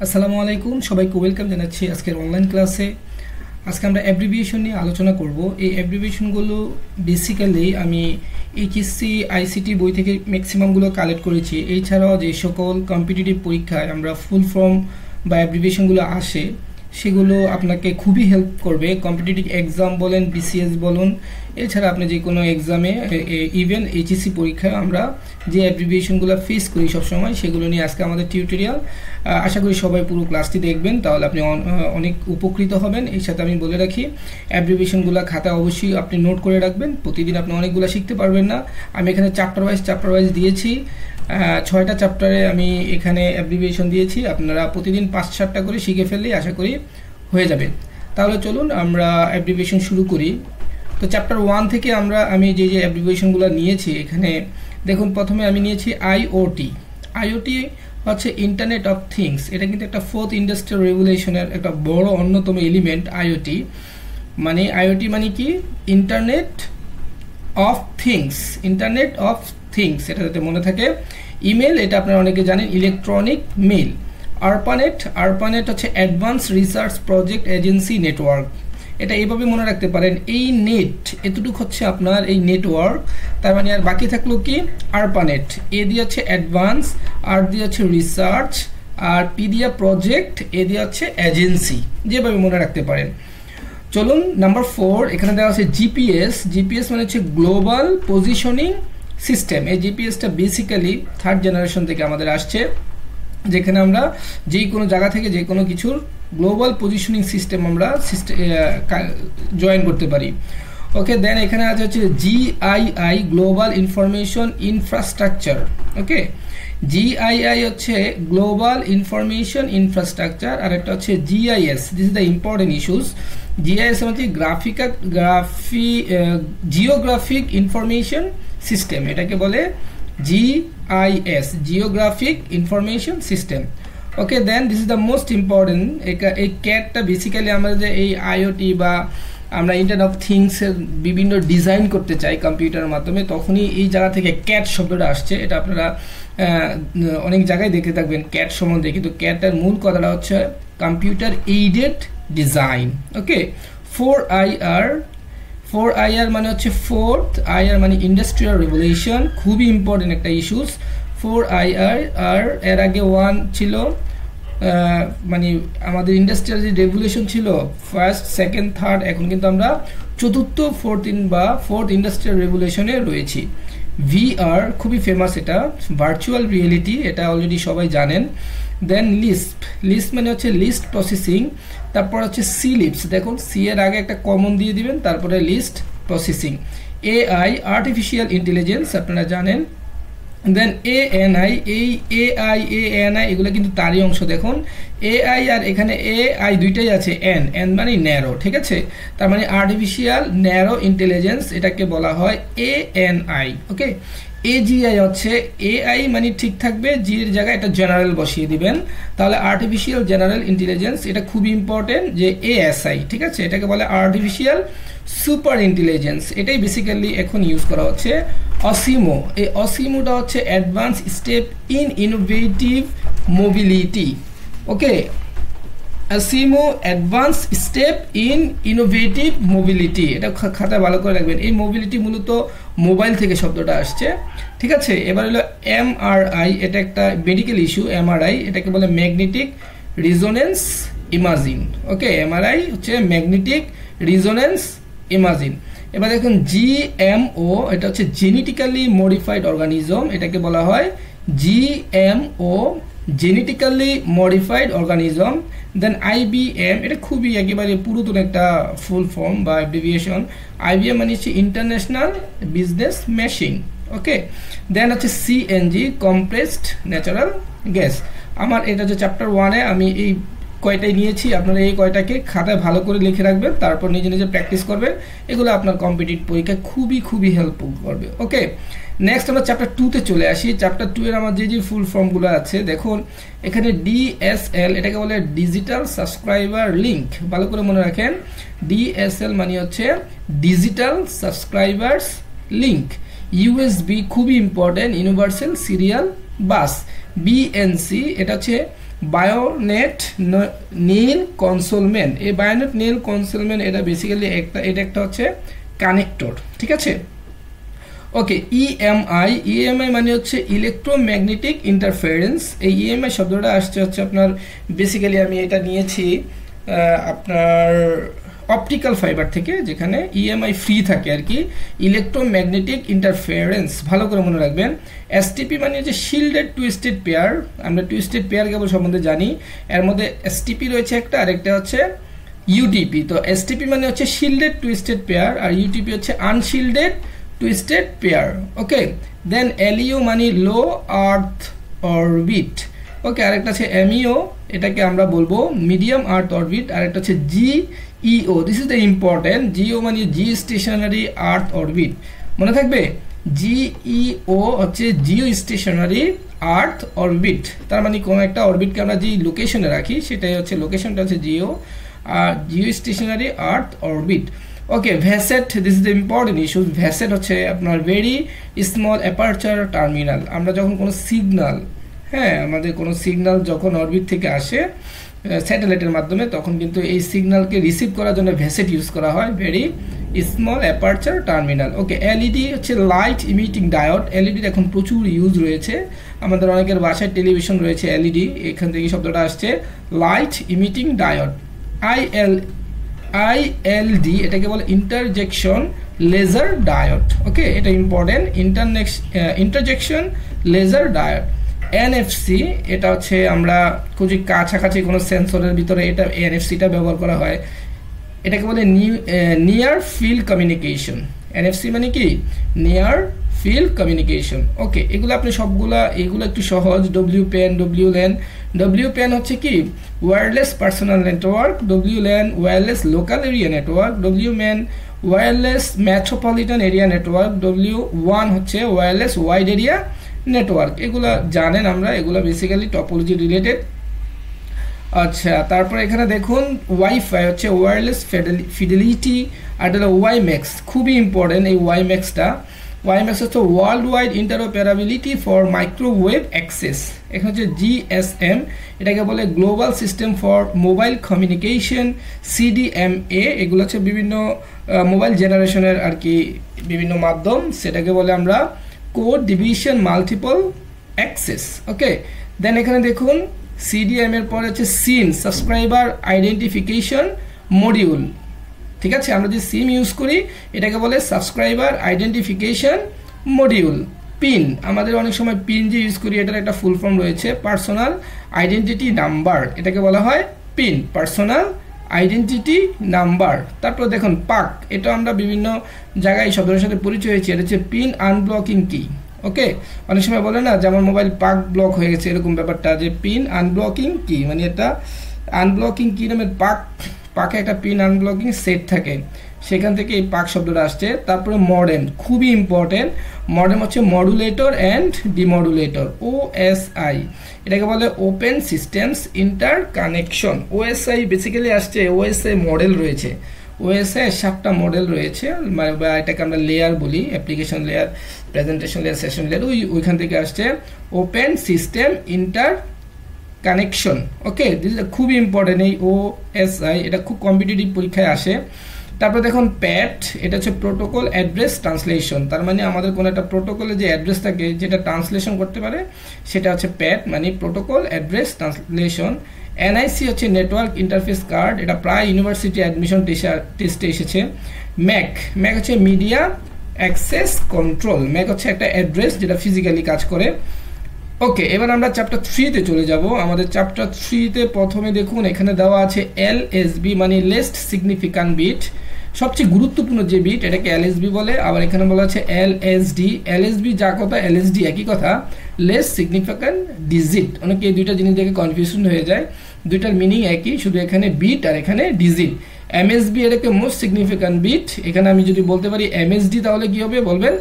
আসসালামু আলাইকুম, সবাইকে ওয়েলকাম জানাচ্ছি আজকের অনলাইন ক্লাসে। আজকে আমরা অ্যাব্রিভিয়েশন নিয়ে আলোচনা করব। এই অ্যাব্রিভিয়েশনগুলো বেসিক্যালি আমি এইচএসসি আইসিটি বই থেকে ম্যাক্সিমামগুলো কালেক্ট করেছি। এছাড়াও যে সকল কম্পিটিটিভ পরীক্ষায় আমরা ফুল ফর্ম বা অ্যাব্রিভিয়েশনগুলো আসে সেগুলো আপনাকে খুবই হেল্প করবে। কম্পিটিটিভ এক্সাম বলেন, বিসিএস বলুন, এছাড়া আপনি যে কোনো এক্সামে, ইভেন এইচএসসি পরীক্ষায় আমরা যে অ্যাব্রিভিয়েশনগুলো ফেস করি সবসময়, সেগুলো নিয়ে আজকে আমাদের টিউটোরিয়াল। আশা করি সবাই পুরো ক্লাসটি দেখবেন, তাহলে আপনি অনেক উপকৃত হবেন। এর সাথে আমি বলে রাখি, অ্যাব্রিভিয়েশনগুলো খাতা অবশ্যই আপনি নোট করে রাখবেন। প্রতিদিন আপনি অনেকগুলো শিখতে পারবেন না। আমি এখানে চ্যাপ্টার ওয়াইজ দিয়েছি। 6টা চ্যাপ্টারে আমি এখানে অ্যাব্রিভিয়েশন দিয়েছি। আপনারা প্রতিদিন 5-7টা করে শিখে ফেললেই আশা করি হয়ে যাবে। তাহলে চলুন আমরা অ্যাব্রিভিয়েশন শুরু করি। তো চ্যাপ্টার 1 থেকে আমি যে অ্যাব্রিভিয়েশনগুলো নিয়েছি, এখানে দেখুন প্রথমে আমি নিয়েছি আইওটি। আইওটি হচ্ছে ইন্টারনেট অফ থিংস। এটা কিন্তু একটা 4th ইন্ডাস্ট্রিয়াল রেভলিউশনের একটা বড় অন্যতম এলিমেন্ট। আইওটি মানে কি? Internet of things. Internet of things, এটা যাতে মনে থাকে। ইমেল, এটা আপনারা অনেকে জানেন, ইলেকট্রনিক মেল। আরপানেট হচ্ছে advance research project agency network. এটা এইভাবে মনে রাখতে পারেন, এই নেট এতটুকু হচ্ছে আপনার এই নেটওয়ার্ক। তার মানে আর বাকি থাকলো কি? আরপানেট। এ দিয়ে হচ্ছে অ্যাডভান্স, আর দিয়ে হচ্ছে রিসার্চ, আর পি দিয়ে প্রজেক্ট, এ দিয়ে হচ্ছে এজেন্সি। যেভাবে মনে রাখতে পারেন। চলুন নাম্বার 4, এখানে দেওয়া আছে জিপিএস। জিপিএস মানে হচ্ছে গ্লোবাল পজিশনিং সিস্টেম। এই জিপিএসটা বেসিক্যালি 3rd জেনারেশন থেকে আমাদের আসছে, যেখানে আমরা যে কোনো জায়গা থেকে যে কোনো কিছুর গ্লোবাল পজিশনিং সিস্টেম আমরা জয়েন করতে পারি। ওকে, দেন এখানে আছে হচ্ছে GII, global information infrastructure. Okay, GII হচ্ছে গ্লোবাল ইনফরমেশন ইনফ্রাস্ট্রাকচার, আর একটা হচ্ছে GIS. This is the important issues. GIS হচ্ছে জিওগ্রাফিক ইনফরমেশন সিস্টেম। এটাকে বলে GIS, geographic information system. Okay, then this is the most important. এই ক্যাটটা বেসিক্যালি আমরা যে এই আইওটি বা আমরা ইন্টারনেট অফ থিংসের বিভিন্ন ডিজাইন করতে চাই কম্পিউটারের মাধ্যমে, তখনই এই জায়গা থেকে ক্যাট শব্দটা আসছে। এটা আপনারা অনেক জায়গায় দেখে থাকবেন ক্যাট সম্বন্ধে, কিন্তু ক্যাটের মূল কথাটা হচ্ছে কম্পিউটার এইডেড ডিজাইন। ওকে, 4IR মানে হচ্ছে 4th, IR মানে ইন্ডাস্ট্রিয়াল রেভলিউশন। খুবই ইম্পর্টেন্ট একটা ইস্যুস 4IR। আর এর আগে 1 ছিল, মানে আমাদের ইন্ডাস্ট্রিয়াল যে রেভলিউশন ছিল 1st, 2nd, 3rd, এখন কিন্তু আমরা 4th, 4th ইন্ডাস্ট্রিয়াল রেভলিউশনে রয়েছি। VR খুবই ফেমাস, এটা ভার্চুয়াল রিয়েলিটি, এটা অলরেডি সবাই জানেন। দেন লিস্প মানে হচ্ছে লিস্ট প্রসেসিং। তারপর হচ্ছে লিপস। দেখুন সি এর আগে একটা কমন দিয়ে দিবেন, তারপরে list processing. AI artificial intelligence, আপনারা জানেন। দেন ANI, এই ANI এগুলো কিন্তু তারই অংশ। দেখুন AI আর এখানে AI দুইটাই আছে, N মানে ন্যারো, ঠিক আছে? তার মানে আর্টিফিশিয়াল ন্যারো ইন্টেলিজেন্স, এটাকে বলা হয় ANI। ওকে, AGI হচ্ছে AI মানে ঠিক থাকবে, জি এর জায়গায় এটা জেনারেল বসিয়ে দিবেন, তাহলে আর্টিফিশিয়াল জেনারেল ইন্টেলিজেন্স। এটা খুবই ইম্পর্টেন্ট যে ASI, ঠিক আছে? এটাকে বলে আর্টিফিশিয়াল সুপার ইন্টেলিজেন্স। এটাই বেসিক্যালি এখন ইউজ করা হচ্ছে। অসিমো, এই অসিমোটা হচ্ছে advance step in innovative mobility. Okay, ASIMO advance step in innovative mobility, এটা খাতায় ভালো করে রাখবেন। এই মোবিলিটি মূলত মোবাইল থেকে শব্দটা আসছে, ঠিক আছে? এবার হলো MRI, এটা একটা মেডিকেল ইস্যু। MRI এটাকে বলে ম্যাগনেটিক রিজোনেন্স ইমাজিং। ওকে, MRI হচ্ছে ম্যাগনেটিক রিজোনেন্স ইমাজিং। এবার দেখুন GMO, এটা হচ্ছে জেনেটিক্যালি মডিফাইড অর্গানিজম, এটাকে বলা হয় GMO, জেনেটিক্যালি মডিফাইড অর্গানিজম। দেন IBM, এটা খুবই একেবারে পুরাতন একটা ফুল ফর্ম বা অ্যাব্রিভিয়েশন। IBM মানে হচ্ছে ইন্টারন্যাশনাল বিজনেস মেশিন। ওকে, দেন হচ্ছে CNG, কম্প্রেসড ন্যাচারাল গ্যাস। আমার এটা হচ্ছে চ্যাপ্টার 1-এ আমি এই কয়টাই নিয়েছি। আপনারা এই কয়টাকে খাতায় ভালো করে লিখে রাখবেন, তারপর নিজে নিজে প্র্যাকটিস করবেন। এগুলো আপনার কম্পিটিটিভ পরীক্ষায় খুবই হেল্প করবে। ওকে, নেক্সট আমরা চ্যাপ্টার 2-তে চলে আসি। চ্যাপ্টার 2 এর আমার যে ফুল ফর্মগুলো আছে, দেখুন এখানে DSL, এটাকে বলে ডিজিটাল সাবস্ক্রাইবার লিঙ্ক। ভালো করে মনে রাখেন, DSL মানে হচ্ছে ডিজিটাল সাবস্ক্রাইবার্স লিঙ্ক। USB খুবই important, universal serial bus. BNC এটা হচ্ছে বায়োনেট নীল কনসোলমেন্ট। এই বায়োনেট নীল কনসোলমেন্ট এটা বেসিক্যালি একটা হচ্ছে কানেক্টর, ঠিক আছে। ওকে, ইএমআই মানে হচ্ছে ইলেকট্রোম্যাগনেটিক ইন্টারফারেন্স। এই ইএমআই শব্দটা আসছে হচ্ছে আপনার বেসিক্যালি আমি এটা নিয়েছি আপনার অপটিক্যাল ফাইবার থেকে, যেখানে ইএমআই ফ্রি থাকে আর কি, ইলেকট্রোম্যাগনেটিক ইন্টারফারেন্স। ভালো করে মনে রাখবেন। এসটিপি মানে হচ্ছে শিল্ডেড টুইস্টেড পেয়ার। আমরা টুইস্টেড পেয়ার কেবল সম্বন্ধে জানি, এর মধ্যে এসটিপি রয়েছে একটা, আরেকটা হচ্ছে ইউটিপি। তো এসটিপি মানে হচ্ছে শিল্ডেড টুইস্টেড পেয়ার, আর ইউটিপি হচ্ছে আনশিল্ডেড টুইস্টেড পেয়ার। ওকে, দেন এলইও মানে লো আর্থ অরবিট। ওকে, আরেকটা আছে এমইও, এটাকে আমরা বলবো মিডিয়াম আর্থ অরবিট। আরেকটা হচ্ছে GEO, this is the important. Jio মানে জি স্টেশনারি আর্থ অরবিট, মনে থাকবে। জিইও হচ্ছে জিও স্টেশনারি আর্থ অরবিট, তার মানে কোনো একটা অরবিটকে আমরা যে লোকেশনে রাখি সেটাই হচ্ছে লোকেশনটা হচ্ছে জিও, আর geostationary earth orbit. Okay, VSAT, this is the important issue. VSAT হচ্ছে আপনার ভেরি স্মল অ্যাপারচার টার্মিনাল। আমরা যখন কোনো সিগন্যাল, হ্যাঁ, আমাদের কোনো সিগন্যাল যখন অরবিট থেকে আসে স্যাটেলাইটের মাধ্যমে, তখন কিন্তু এই সিগন্যালকে রিসিভ করার জন্য ভ্যাসেট ইউজ করা হয়, ভেরি স্মল অ্যাপারচার টার্মিনাল। ওকে, এলইডি হচ্ছে লাইট ইমিটিং ডায়োড। এলইডির এখন প্রচুর ইউজ রয়েছে, আমাদের অনেকের বাসায় টেলিভিশন রয়েছে এলইডি, এখান থেকে শব্দটা আসছে লাইট ইমিটিং ডায়োড। আইএলডি এটাকে বলে ইন্টারজেকশন লেজার ডায়োড। ওকে, এটা important, injection laser diode. NFC এটা হচ্ছে আমরা খুবই কাছাকাছি কোনো সেন্সরের ভিতরে এটা এনএফসিটা ব্যবহার করা হয়, এটাকে বলে নিয়ার ফিল্ড কমিউনিকেশন। এনএফসি মানে কি নিয়ার ফিল্ড কমিউনিকেশন। ওকে, এগুলো আপনি সবগুলা, এগুলো একটু সহজ। ডব্লিউপ্যান, ডব্লিউপ্যান হচ্ছে কি wireless personal network, WLAN wireless local area network, WMAN wireless metropolitan area network, ডব্লিউ1 হচ্ছে ওয়্যারলেস ওয়াইড এরিয়া নেটওয়ার্ক। এগুলা জানেন আমরা, এগুলো বেসিক্যালি টপোলজি রিলেটেড। আচ্ছা, তারপর এখানে দেখুন ওয়াইফাই হচ্ছে ওয়্যারলেস ফিডেলিটি, আর এটা হলো ওয়াইম্যাক্স, খুবই ইম্পর্টেন্ট এই ওয়াইম্যাক্সটা। ওয়াইম্যাক্স হচ্ছে world wide interoperability for microwave access. এখানে হচ্ছে জিএসএম, এটাকে বলে global system for mobile communication, CDMA. এগুলো হচ্ছে বিভিন্ন মোবাইল জেনারেশনের আর কি বিভিন্ন মাধ্যম, সেটাকে বলে আমরা কোড ডিভিশন মাল্টিপল অ্যাক্সেস। ওকে, দেন এখানে দেখুন সিডিএম এর পরে হচ্ছে সিম, সাবস্ক্রাইবার আইডেন্টিফিকেশন মডিউল। ঠিক আছে, আমরা যে সিম ইউজ করি এটাকে বলে সাবস্ক্রাইবার আইডেন্টিফিকেশন মডিউল। পিন, আমাদের অনেক সময় পিন যে ইউজ করি এটার একটা ফুল ফর্ম রয়েছে পার্সোনাল আইডেন্টিটি নাম্বার, এটাকে বলা হয় পিন, পার্সোনাল আইডেন্টিটি নাম্বার। তারপর দেখুন পাক, এটা আমরা বিভিন্ন জায়গায় এই শব্দের সাথে পরিচয় হয়েছে, এটা হচ্ছে পিন আনব্লকিং কি। ওকে, অনেক সময় বলে না যে আমার মোবাইল পাক ব্লক হয়ে গেছে, এরকম ব্যাপারটা, যে পিন আনব্লকিং কি মানে এটা আনব্লকিং কি নামের পাকে একটা পিন আনব্লকিং সেট থাকে, সেখান থেকে এই পাক শব্দটা আসছে। তারপরে মডেম, খুবই ইম্পর্টেন্ট। মডেম হচ্ছে মডুলেটর অ্যান্ড ডিমডুলেটর, ওএসআই, এটাকে বলে open systems inter connection. OSI basically আসছে, ওএসআই মডেল রয়েছে, ওএসআই 7টা মডেল রয়েছে, বা এটাকে আমরা লেয়ার বলি, application layer, presentation layer, session layer, ওইখান থেকে আসছে open system inter connection. Okay, this is খুবই ইম্পর্টেন্ট এই ওএসআই, এটা খুব কম্পিটিটিভ পরীক্ষায় আসে। তারপর দেখুন প্যাট, এটা হচ্ছে প্রোটোকল অ্যাড্রেস ট্রান্সলেশন, তার মানে আমাদের কোনো একটা প্রোটোকলে যে অ্যাড্রেস থাকে যেটা ট্রান্সলেশন করতে পারে সেটা হচ্ছে প্যাট, মানে প্রোটোকল অ্যাড্রেস ট্রান্সলেশন। এনআইসি হচ্ছে নেটওয়ার্ক ইন্টারফেস কার্ড, এটা প্রায় ইউনিভার্সিটি অ্যাডমিশন টেস্টে এসেছে। ম্যাক হচ্ছে মিডিয়া অ্যাক্সেস কন্ট্রোল, ম্যাক হচ্ছে একটা অ্যাড্রেস যেটা ফিজিক্যালি কাজ করে। ওকে, এবার আমরা চ্যাপ্টার 3-তে চলে যাব। আমাদের চ্যাপ্টার 3-তে প্রথমে দেখুন এখানে দেওয়া আছে এলএসবি মানে লেস্ট সিগনিফিক্যান্ট বিট, সবচেয়ে গুরুত্বপূর্ণ যে বিট এটাকে এলএসবি বলে। আবার এখানে বলা আছে এলএসডি, এলএসবি যা কথা এলএসডি একই কথা, লেস সিগনিফিক্যান্ট ডিজিট। অনেকে এই দুইটা জিনিস দেখে কনফিউশন হয়ে যায়, দুইটার মিনিং একই, শুধু এখানে বিট আর এখানে ডিজিট। এমএসবি এটাকে মোস্ট সিগনিফিক্যান্ট বিট, এখানে আমি যদি বলতে পারি এমএসডি তাহলে কি হবে, বলবেন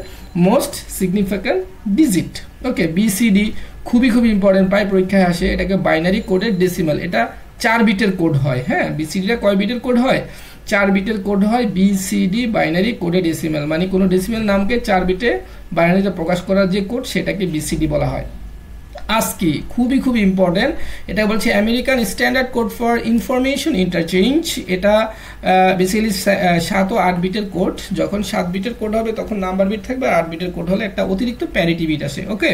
মোস্ট সিগনিফিক্যান্ট ডিজিট। ওকে, বিসিডি খুবই ইম্পর্টেন্ট, প্রায় পরীক্ষায় আসে, এটাকে বাইনারি কোডের ডেসিমাল, এটা 4 বিটের কোড হয়। হ্যাঁ, বিসিডিটা কয় বিটের কোড হয়, 4 বিটের কোড হয়। বিসিডি বাইনারি কোডে ডেসিমাল, মানে কোনো ডেসিমাল নামকে 4 বিটে বাইনারিতে প্রকাশ করার যে কোড সেটাকে বিসিডি বলা হয়। ASCII খুবই ইম্পর্টেন্ট, এটা বলছে American standard code for information interchange. এটা বেসিক্যালি 7 ও 8 বিটের কোড। যখন 7 বিটের কোড হবে তখন নাম্বার বিট থাকবে, 8 বিটের কোড হলে একটা অতিরিক্ত প্যারিটি বিট আসে। ওকে,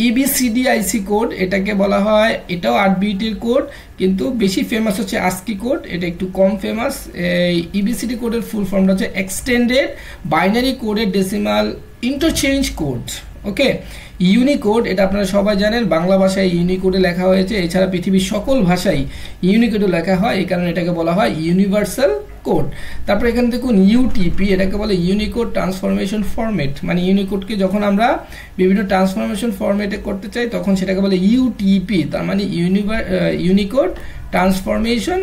EBCDIC কোড এটাকে বলা হয়, এটাও 8 বিটের কোড, কিন্তু বেশি ফেমাস হচ্ছে ASCII কোড, এটা একটু কম ফেমাস। এই EBCD কোডের ফুল ফর্মটা হচ্ছে এক্সটেন্ডেড বাইনারি কোডের ডেসিমাল ইন্টারচেঞ্জ কোড। ওকে, ইউনিকোড এটা আপনারা সবাই জানেন, বাংলা ভাষায় ইউনিকোডে লেখা হয়েছে, এছাড়া পৃথিবীর সকল ভাষায় ইউনিকোডে লেখা হয়, এই কারণে এটাকে বলা হয় ইউনিভার্সাল কোড। তারপর এখানে দেখুন ইউটিপি, এটাকে বলে ইউনিকোড ট্রান্সফরমেশন ফরম্যাট, মানে ইউনিকোডকে যখন আমরা বিভিন্ন ট্রান্সফরমেশন ফরম্যাটে করতে চাই তখন সেটাকে বলে ইউটিপি, তার মানে ইউনিকোড ট্রান্সফরমেশন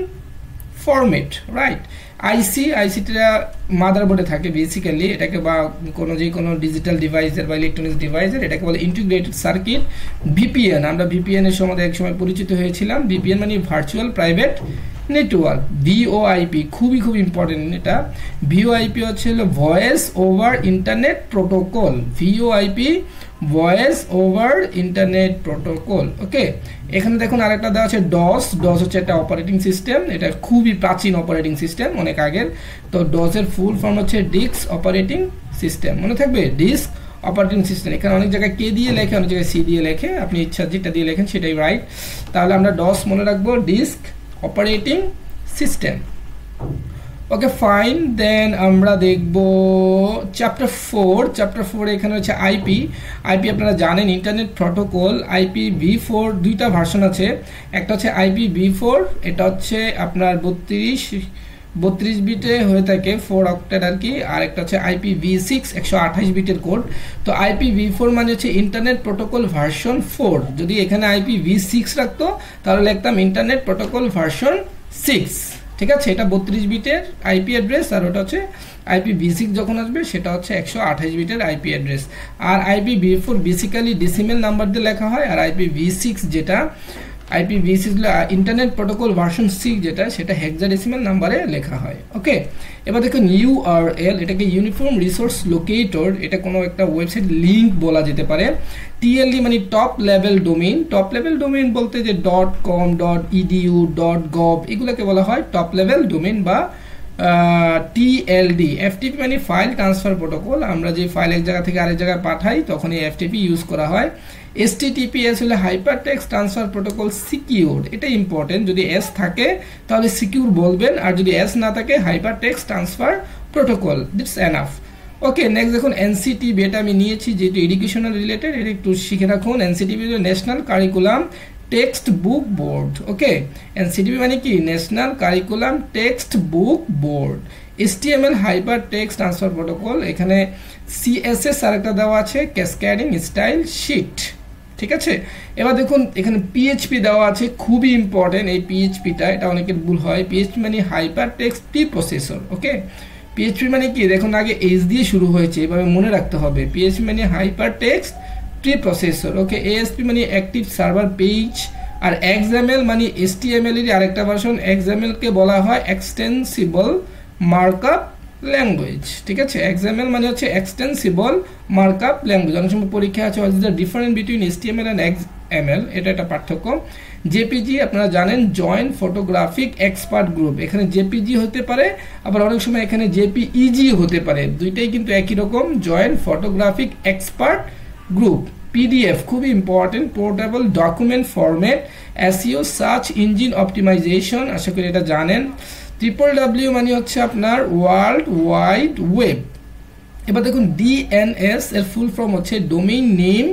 ফরম্যাট, রাইট। আইসিটা মাদারবোর্ডে থাকে বেসিক্যালি, এটাকে বা যে কোনো ডিজিটাল ডিভাইসের বা ইলেকট্রনিক্স ডিভাইসের, এটাকে বলে ইন্টিগ্রেটেড সার্কিট। ভিপিএন, আমরা ভিপিএন এর সম্বন্ধে এক সময় পরিচিত হয়েছিলাম। ভিপিএন মানে ভার্চুয়াল প্রাইভেট নেটওয়ার্ক। ভিওআইপি খুবই ইম্পর্টেন্ট, এটা ভিওআইপি হচ্ছে voice over internet protocol, VoIP voice over internet protocol. Okay, এখানে দেখুন আরেকটা দেওয়া আছে ডস। ডস হচ্ছে একটা অপারেটিং সিস্টেম, এটা খুবই প্রাচীন অপারেটিং সিস্টেম, অনেক আগের। তো ডসের ফুল ফর্ম হচ্ছে ডিস্ক অপারেটিং সিস্টেম, মনে থাকবে ডিস্ক অপারেটিং সিস্টেম। এখানে অনেক জায়গায় কে দিয়ে লেখে, অনেক জায়গায় সি দিয়ে লেখে, আপনি ইচ্ছা যেটা দিয়ে লেখেন সেটাই রাইট। তাহলে আমরা ডস মনে রাখবো, disk operating system. Okay fine, then আমরা দেখব চ্যাপ্টার 4। চ্যাপ্টার 4 এখানে হচ্ছে আইপি। আপনারা জানেন ইন্টারনেট প্রোটোকল। IPv4 দুইটা ভার্সন আছে, একটা হচ্ছে IPv4, এটা হচ্ছে আপনার 32 বিটে হয়ে থাকে, 4 অক্টেট আর কি, আর একটা হচ্ছে IPv6 128 বিটের কোড। তো IPv4 মানে হচ্ছে ইন্টারনেট প্রোটোকল ভার্সন 4। যদি এখানে IPv6 রাখতো তাহলে লিখতাম ইন্টারনেট প্রোটোকল ভার্সন 6, ঠিক আছে। এটা 32 বিটের আইপি অ্যাড্রেস, আর ওটা হচ্ছে IPv6 যখন আসবে সেটা হচ্ছে 128 বিটের আইপি অ্যাড্রেস। আর IPv4 বেসিক্যালি ডেসিমেল নাম্বার দিয়ে লেখা হয়, আর IPv6 যেটা IPv6 ইন্টারনেট প্রোটোকল ভার্সন 6 যেটা, সেটা হেক্সাডেসিমাল নাম্বারে লেখা হয়। ওকে, এবার দেখুন URL, এটাকে ইউনিফর্ম রিসোর্স লোকেটর, এটা কোনো একটা ওয়েবসাইট লিংক বলা যেতে পারে। TLD মানে top level domain. Top level domain বলতে যে .com, .edu, .gov এগুলোকে বলা হয় টপ লেভেল ডোমেইন বা TLD। FTP মানে ফাইল ট্রান্সফার প্রোটোকল, আমরা যে ফাইল এক জায়গা থেকে আরেক জায়গায় পাঠাই তখন এই FTP ইউজ করা হয়। HTTPS হলে hyper text transfer protocol secure, এটা ইম্পর্টেন্ট, যদি S থাকে তাহলে সিকিউর বলবেন, আর যদি S না থাকে hyper text transfer protocol, দিটস enough. ওকে, নেক্সট দেখুন NCTB, এটা আমি নিয়েছি যেহেতু এডুকেশনাল রিলেটেড, এটা একটু শিখে রাখুন। NCTB national curriculum textbook board. Okay, NCTB মানে কি national curriculum textbook board. HTML hypertext transfer protocol, এখানে CSS আরেকটা দেওয়া আছে, ক্যাসকেডিং স্টাইল শিট, ঠিক আছে। এবার দেখুন এখানে PHP দেওয়া আছে, খুবই ইম্পর্টেন্ট এই PHPটা, এটা অনেকের ভুল হয়। PHP মানে হাইপার টেক্সট প্রি প্রসেসর। ওকে, PHP মানে কি দেখুন আগে H দিয়ে শুরু হয়েছে, এভাবে মনে রাখতে হবে। PHP মানে হাইপার টেক্সট প্রি প্রসেসর। ওকে, ASP মানে অ্যাক্টিভ সার্ভার পেজ, আর XML মানে HTML এর আরেকটা ভার্সন। XML কে বলা হয় এক্সটেন্সিবল মার্কআপ ল্যাঙ্গুয়েজ, ঠিক আছে। XML মানে হচ্ছে এক্সটেন্সিবল মার্কআপ ল্যাঙ্গুয়েজ। অনেক সময় পরীক্ষা আছে what is the difference between HTML and XML, এটা একটা পার্থক্য। JPG আপনারা জানেন জয়েন্ট ফটোগ্রাফিক এক্সপার্ট গ্রুপ, এখানে JPG হতে পারে, আবার অনেক সময় এখানে JPEG হতে পারে, দুইটাই কিন্তু একই রকম, joint photographic expert group. PDF খুবই important, portable document format. SEO search engine optimisation, আশা করি এটা জানেন। WWW মানে হচ্ছে আপনার ওয়ার্ল্ড ওয়াইড ওয়েব। এবার দেখুন DNS এর ফুল ফর্ম হচ্ছে ডোমেইন নেম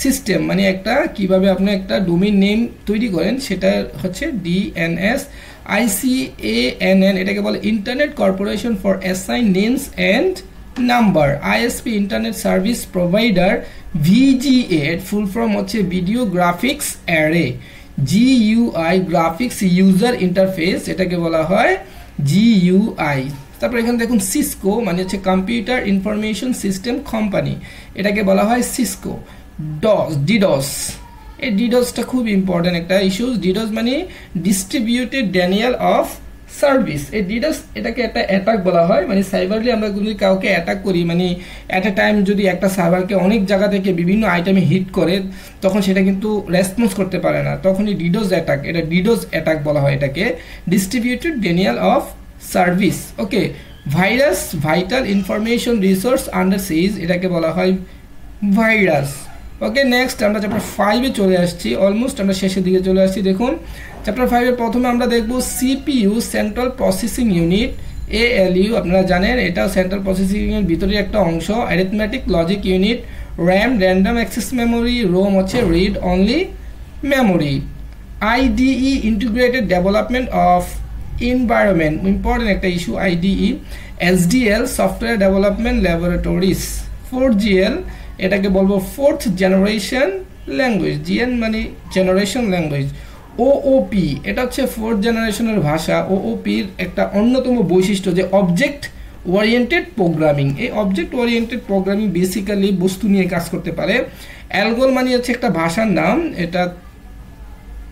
সিস্টেম, মানে একটা কিভাবে আপনি একটা ডোমেইন নেম তৈরি করেন সেটা হচ্ছে DNS। ICANN এটাকে বলে internet corporation for assign names and number. ISP internet service provider. VGA এর ফুল ফর্ম হচ্ছে video graphics array. GUI graphics user interface, এটাকে বলা হয় GUI। তারপর এখানে দেখুন সিসকো মানে হচ্ছে কম্পিউটার ইনফরমেশন সিস্টেম কোম্পানি, এটাকে বলা হয় সিসকো। ডিডস, এই ডিডসটা খুব ইম্পর্টেন্ট একটা ইস্যুস। ডিডস মানে ডিস্ট্রিবিউটেড ড্যানিয়েল অফ সার্ভিস। এই ডিডোস এটাকে একটা অ্যাটাক বলা হয়, মানে সাইবারলি আমরা যদি কাউকে অ্যাটাক করি, মানে অ্যাট এ টাইম যদি একটা সার্ভারকে অনেক জায়গা থেকে বিভিন্ন আইটেমে হিট করে, তখন সেটা কিন্তু রেসপন্স করতে পারে না, তখনই ডিডোস অ্যাটাক, এটা ডিডোস অ্যাটাক বলা হয় এটাকে, distributed denial of service. Okay, virus, vital information resource under siege, এটাকে বলা হয় ভাইরাস। ওকে, নেক্সট আমরা চ্যাপ্টার 5-এ চলে আসছি, অলমোস্ট আমরা শেষের দিকে চলে আসছি। দেখুন চ্যাপ্টার 5-এর প্রথমে আমরা দেখব CPU, central processing unit, ALU আপনারা জানেন এটা সেন্ট্রাল প্রসেসিং ইউনিটের ভিতরে একটা অংশ। Arithmetic logic unit, RAM random access memory, ROM হচ্ছে read only memory. IDE integrated development of environment, important একটা issue IDE। SDL software development laboratories. 4GL এটাকে বলবো ফোর্থ জেনারেশন ল্যাঙ্গুয়েজ, GN মানে জেনারেশন ল্যাঙ্গুয়েজ। OOP এটা হচ্ছে fourth জেনারেশনের ভাষা। OOP-র একটা অন্যতম বৈশিষ্ট্য যে অবজেক্ট ওরিয়েন্টেড প্রোগ্রামিং। এই অবজেক্ট ওরিয়েন্টেড প্রোগ্রামিং বেসিক্যালি বস্তু নিয়ে কাজ করতে পারে। অ্যালগোল মানে হচ্ছে একটা ভাষার নাম, এটা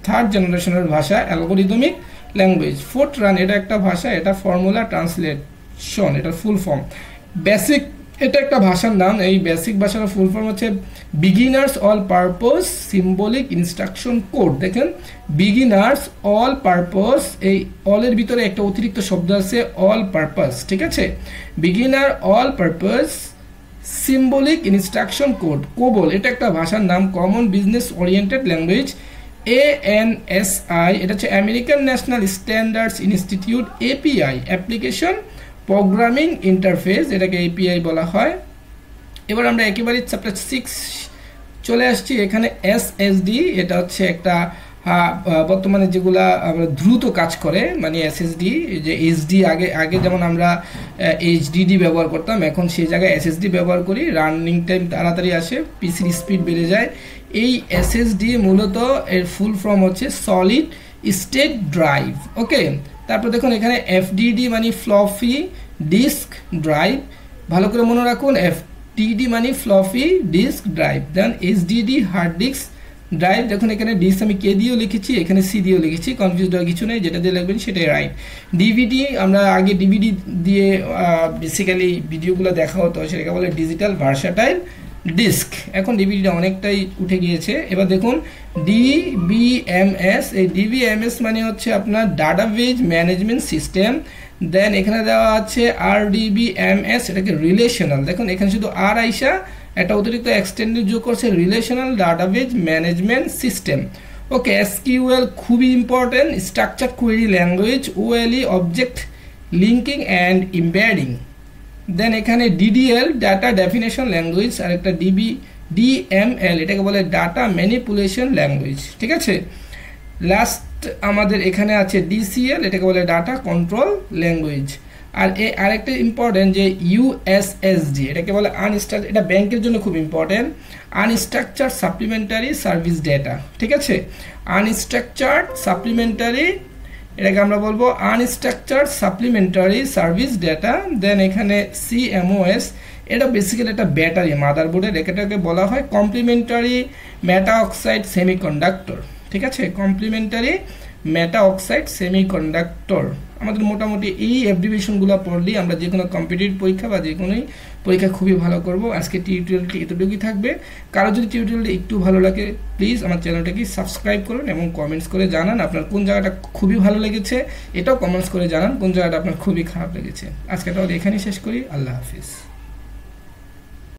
থার্ড জেনারেশনের ভাষা, অ্যালগোরিদমিক ল্যাঙ্গুয়েজ। ফোর্টরান এটা একটা ভাষা, এটা ফর্মুলা ট্রান্সলেশন, এটা ফুল ফর্ম। বেসিক এটা একটা ভাষার নাম, এই বেসিক ভাষার ফুল ফর্ম হচ্ছে beginners all purpose symbolic instruction code. দেখেন বিগিনার্স অল পারপোজ, এই অলের ভিতরে একটা অতিরিক্ত শব্দ আছে অল পারপাস, ঠিক আছে। Beginner all purpose symbolic instruction code, COBOL এটা একটা ভাষার নাম, common business oriented language. ANSI এটা হচ্ছে American national standards institute. API application programming interface, এটাকে API বলা হয়। এবার আমরা একেবারে চ্যাপ্টার 6 চলে আসছি। এখানে SSD এটা হচ্ছে একটা বর্তমানে যেগুলা আমরা দ্রুত কাজ করে, মানে SSD যে HD আগে যেমন আমরা HDD ব্যবহার করতাম, এখন সেই জায়গায় SSD ব্যবহার করি, রানিং টাইম তাড়াতাড়ি আসে, পিসির স্পিড বেড়ে যায়। এই SSD মূলত এর ফুল ফর্ম হচ্ছে সলিড স্টেট ড্রাইভ। ওকে, তারপর দেখুন এখানে FDD মানে ফ্লপি ডিস্ক ড্রাইভ, ভালো করে মনে রাখুন, FDD মানে ফ্লপি ডিস্ক ড্রাইভ। দেন HDD হার্ড ডিস্ক ড্রাইভ, দেখুন এখানে ডিস্ক আমি K দিয়েও লিখেছি, এখানে C দিয়েও লিখেছি, কনফিউজ হওয়ার কিছু নেই, যেটা দিয়ে লিখবেন সেটাই রাইট। DVD আমরা আগে DVD দিয়ে বেসিক্যালি ভিডিওগুলো দেখা হতো, সেটাকে বলে ডিজিটাল ভার্সাটাইল ডিস্ক। এখন ডিভিডিটা অনেকটাই উঠে গিয়েছে। এবার দেখুন DBMS, এই DBMS মানে হচ্ছে আপনার ডাটাবেজ ম্যানেজমেন্ট সিস্টেম। দেন এখানে দেওয়া আছে RDBMS, এটাকে রিলেশনাল, দেখুন এখানে শুধু আর আইসা একটা অতিরিক্ত এক্সটেন্ডেড যোগ করছে, relational database management system. Okay, SQL খুবই important, structure query language. OLE object linking and embedding. Then এখানে DDL ডাটা ডেফিনেশন ল্যাঙ্গুয়েজ, আর একটা DML এটাকে বলে ডাটা ম্যানিপুলেশন ল্যাঙ্গুয়েজ, ঠিক আছে। লাস্ট আমাদের এখানে আছে DCL, এটাকে বলে ডাটা কন্ট্রোল ল্যাঙ্গুয়েজ। আর আরেকটা ইম্পর্টেন্ট যে USSD, এটাকে বলে আনস্ট্রাকচার, এটা ব্যাংকের জন্য খুব important, unstructured supplementary service data, ঠিক আছে। আনস্ট্রাকচার সাপ্লিমেন্টারি, এটাকে আমরা বলবো আনস্ট্রাকচার্ড সাপ্লিমেন্টারি সার্ভিস ডেটা। দেন এখানে CMOS, এটা বেসিক্যালি একটা ব্যাটারি মাদারবোর্ডের, এটাকে বলা হয় কমপ্লিমেন্টারি মেটা অক্সাইড সেমিকন্ডাক্টর, ঠিক আছে, কমপ্লিমেন্টারি মেটা অক্সাইড সেমিকন্ডাক্টর। আমাদের মোটামুটি এই অ্যাব্রিভিয়েশনগুলো পড়লেই আমরা যে কোনো কম্পিটিটিভ পরীক্ষা বা যে কোনোই পরীক্ষা খুবই ভালো করব। আজকে টিউটোরিয়ালটি এতটুকুই থাকবে। কারো যদি টিউটোরিয়ালটি একটু ভালো লাগে প্লিজ আমার চ্যানেলটাকে সাবস্ক্রাইব করুন এবং কমেন্টস করে জানান আপনার কোন জায়গাটা খুবই ভালো লেগেছে, এটাও কমেন্টস করে জানান কোন জায়গাটা আপনার খুবই খারাপ লেগেছে। আজকে তাহলে এখানেই শেষ করি, আল্লাহ হাফিজ।